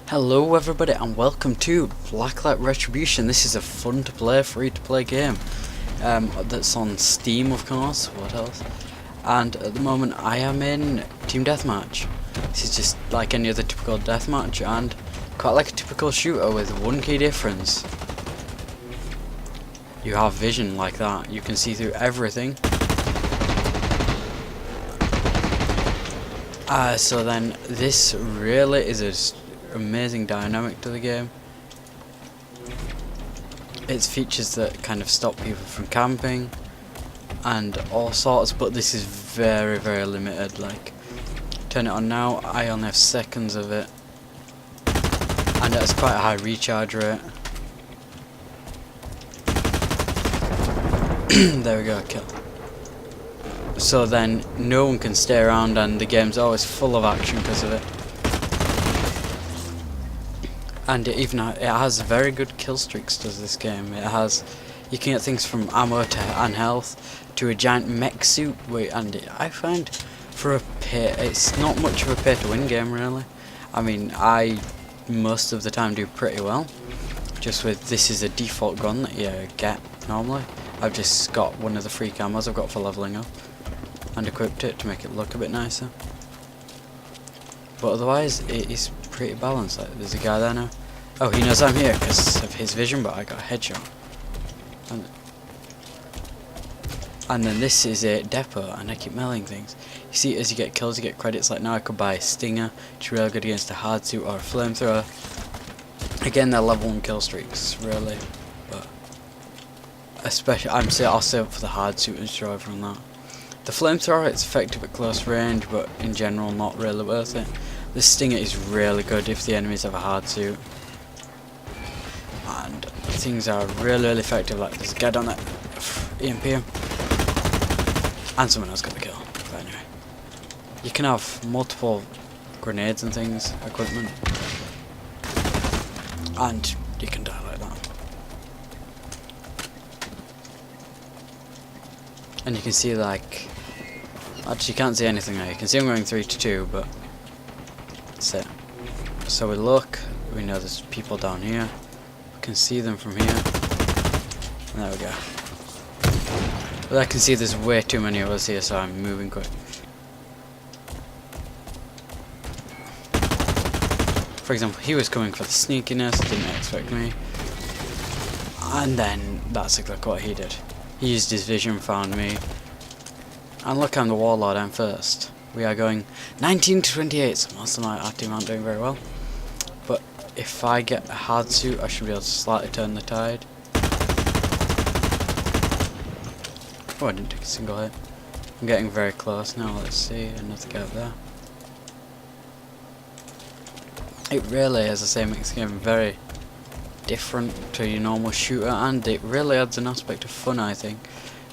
Hello everybody and welcome to Blacklight Retribution. This is a fun to play, free to play game that's on Steam, of course. What else? And at the moment I am in Team Deathmatch. This is just like any other typical deathmatch and quite like a typical shooter with one key difference. You have vision like that, you can see through everything. So then this really is an amazing dynamic to the game. It's features that kind of stop people from camping and all sorts, but this is very limited. Like, turn it on now, I only have seconds of it, and it's quite a high recharge rate. There we go, kill. So then no one can stay around and the game's always full of action because of it. And it has very good kill streaks, does this game. It has, you can get things from ammo and health to a giant mech suit, I find it's not much of a pay to win game really. I mean, I most of the time do pretty well, just with this is a default gun that you get normally. I've just got one of the free camos I've got for leveling up and equipped it to make it look a bit nicer. But otherwise it is pretty balanced. Like, there's a guy there now. Oh, he knows I'm here because of his vision, but I got a headshot. And then this is a depot, and I keep mailing things. You see, as you get kills, you get credits. Like now I could buy a stinger, which is really good against a hard suit or a flamethrower. Again, they're level 1 kill streaks, really. But especially, I'll save up for the hard suit and destroy from that. The flamethrower, it's effective at close range, but in general not really worth it. The stinger is really good if the enemies have a hard suit. And things are really effective, like there's a guy down there, EMP him. And someone else got the kill. But anyway. You can have multiple grenades and things, equipment. And you can die like that. And you can see, like, actually you can't see anything now. You can see I'm going 3 to 2, but that's it. So we look, we know there's people down here. We can see them from here. And there we go. But I can see there's way too many of us here, so I'm moving quick. For example, he was coming for the sneakiness, didn't expect me. And then that's exactly what he did. He used his vision, found me. And look, I'm the warlord, I'm first. We are going 19 to 28, so most of our team aren't doing very well. But if I get a hard suit, I should be able to slightly turn the tide. Oh, I didn't take a single hit. I'm getting very close now, let's see, another guy up there. It really, as I say, makes the game very different to your normal shooter, and it really adds an aspect of fun, I think,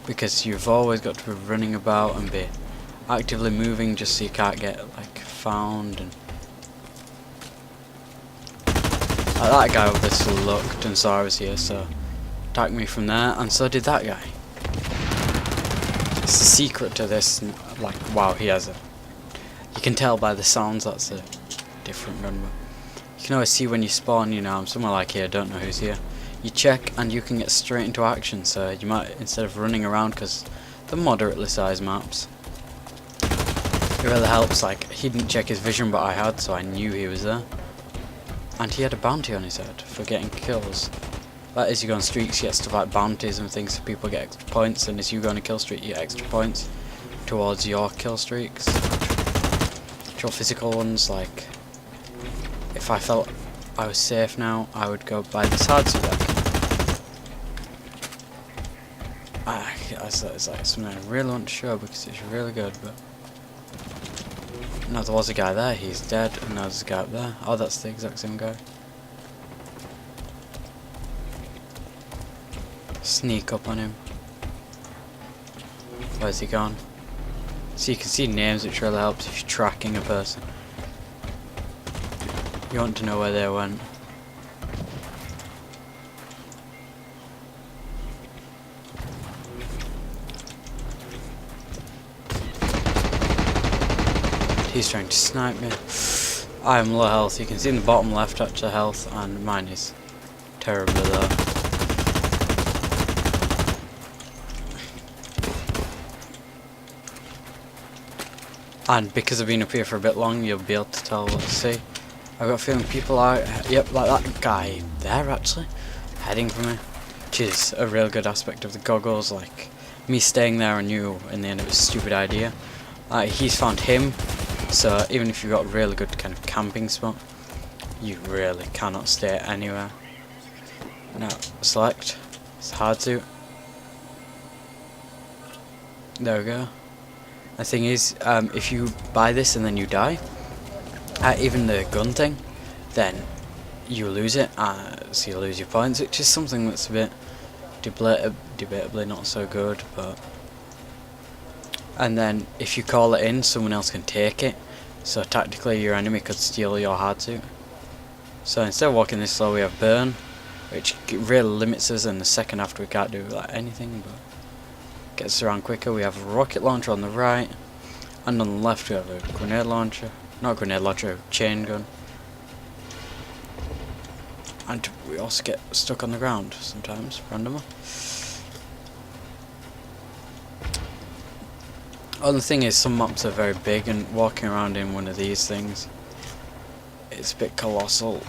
because you've always got to be running about and be actively moving just so you can't get like found. And like, that guy obviously looked and saw I was here, so attacked me from there, and so did that guy. It's the secret to this, like, wow, he has a, you can tell by the sounds that's a different gun, but you can always see when you spawn, you know, I'm somewhere like here, don't know who's here. You check and you can get straight into action, so you might, instead of running around, because they're moderately sized maps, it really helps. Like, he didn't check his vision, but I had, so I knew he was there. And he had a bounty on his head for getting kills. That is, you go on streaks, you get stuff like bounties and things, so people get extra points, and as you go on a kill streak, you get extra points towards your kill streaks. Your physical ones, like, if I felt I was safe now, I would go buy this hard suit back. It's like something I really want to show because it's really good, but no, there was a guy there, he's dead, and now there's a guy up there. Oh, that's the exact same guy. Sneak up on him. Where's he gone? So you can see names, which really helps if you're tracking a person. You want to know where they went. He's trying to snipe me. I am low health. You can see in the bottom left actually health, and mine is terribly low. And because I've been up here for a bit long, you'll be able to tell what to see. I've got a feeling people are, yep, like that guy there actually, heading for me. Which is a real good aspect of the goggles, like me staying there and you in the end it was a stupid idea. He's found him, so even if you've got a really good kind of camping spot, you really cannot stay anywhere. Now, select, it's hard to. There we go. The thing is, if you buy this and then you die, even the gun thing, then you lose it, so you lose your points, which is something that's a bit debatably not so good, but... And then, if you call it in, someone else can take it, so tactically your enemy could steal your hard suit. So instead of walking this slow, we have burn, which really limits us, and the second after we can't do like anything, but gets us around quicker. We have a rocket launcher on the right, and on the left we have a grenade launcher. Not grenade launcher, a chain gun. And we also get stuck on the ground sometimes, randomly. Other thing is, some maps are very big, and walking around in one of these things, it's a bit colossal,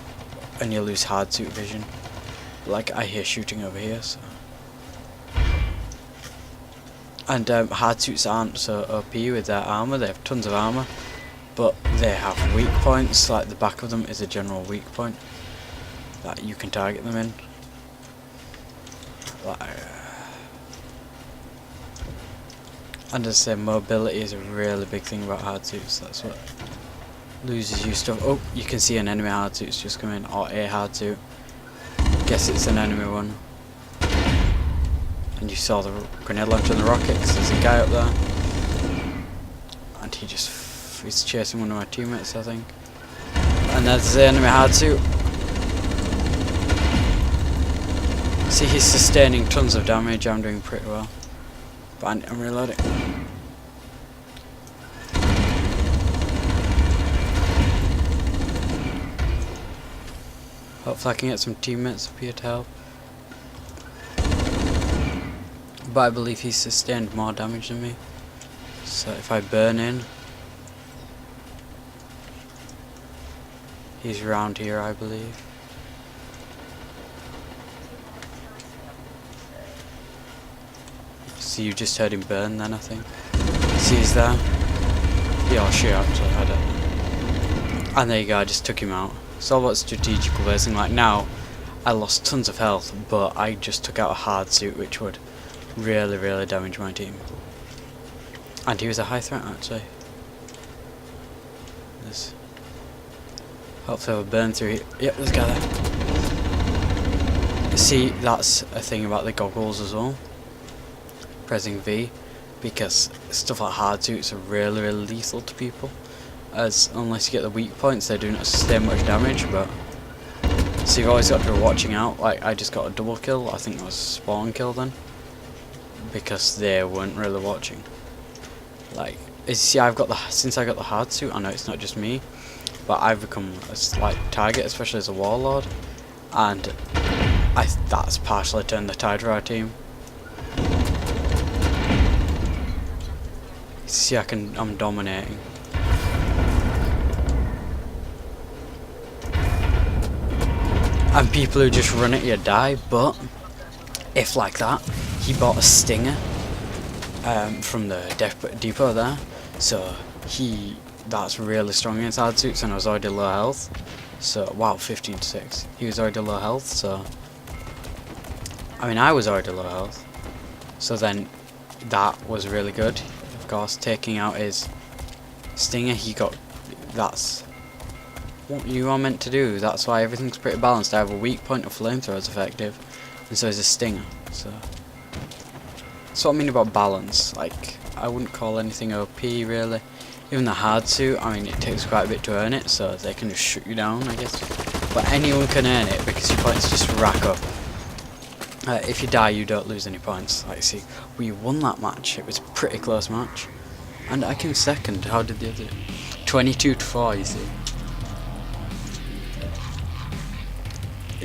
and you lose hard suit vision. Like, I hear shooting over here, so... And hard suits aren't so OP with their armour, they have tons of armour, but they have weak points, like the back of them is a general weak point that you can target them in. And as I say, mobility is a really big thing about hard suits, that's what loses you stuff. Oh, you can see an enemy hard suit's just come in, or a hard suit. Guess it's an enemy one. And you saw the grenade launcher and the rockets, there's a guy up there. And he's chasing one of my teammates, I think. And there's the enemy hard suit. See, he's sustaining tons of damage, I'm doing pretty well. But I'm reloading. Hopefully I can get some teammates up here to help. But I believe he's sustained more damage than me. So if I burn in, he's around here, I believe. So you just heard him burn then, I think. See, he's there. Yeah, she actually had it. And there you go, I just took him out. It's all about strategical placing. Like now, I lost tons of health, but I just took out a hard suit, which would really, really damage my team. And he was a high threat, actually. There's hopefully I'll burn through here. Yep, there's a guy there. See, that's a thing about the goggles as well. Pressing V, because stuff like hard suits are really, really lethal to people. As unless you get the weak points, they do not sustain much damage, but so you've always got to be watching out. Like I just got a double kill, I think it was a spawn kill then, because they weren't really watching. Like, as you see, since I got the hard suit, I know it's not just me, but I've become a slight target, especially as a warlord, and that's partially turned the tide for our team. See, I'm dominating. And people who just run at you die, but if like that, he bought a stinger from the depot there, so that's really strong against hard suits, and I was already low health. So wow, 15-6. He was already low health, so I mean I was already low health. So then that was really good. Of course, taking out his stinger, that's what you are meant to do. That's why everything's pretty balanced. I have a weak point of flamethrower is effective, and so is a stinger. So that's what I mean about balance. Like, I wouldn't call anything OP really. Even the hard suit, I mean, it takes quite a bit to earn it, so they can just shoot you down, I guess. But anyone can earn it because your points just rack up. If you die, you don't lose any points. Like, see, we won that match. It was a pretty close match, and I came second. How did the other? 22-4. You see.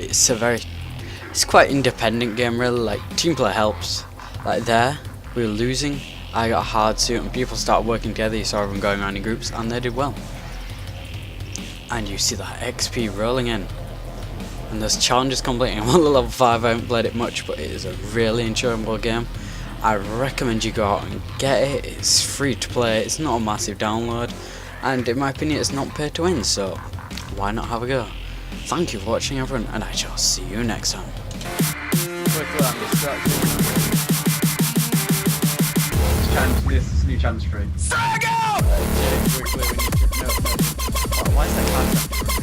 it's quite independent game really. Like team play helps. Like there, we were losing. I got a hard suit and people started working together. You saw everyone going around in groups and they did well. And you see that XP rolling in. And there's challenges completing. I'm on the level 5, I haven't played it much, but it is a really enjoyable game. I recommend you go out and get it. It's free to play, it's not a massive download, and in my opinion it's not pay to win, so why not have a go? Thank you for watching everyone, and I shall see you next time. This new challenge free. Why is that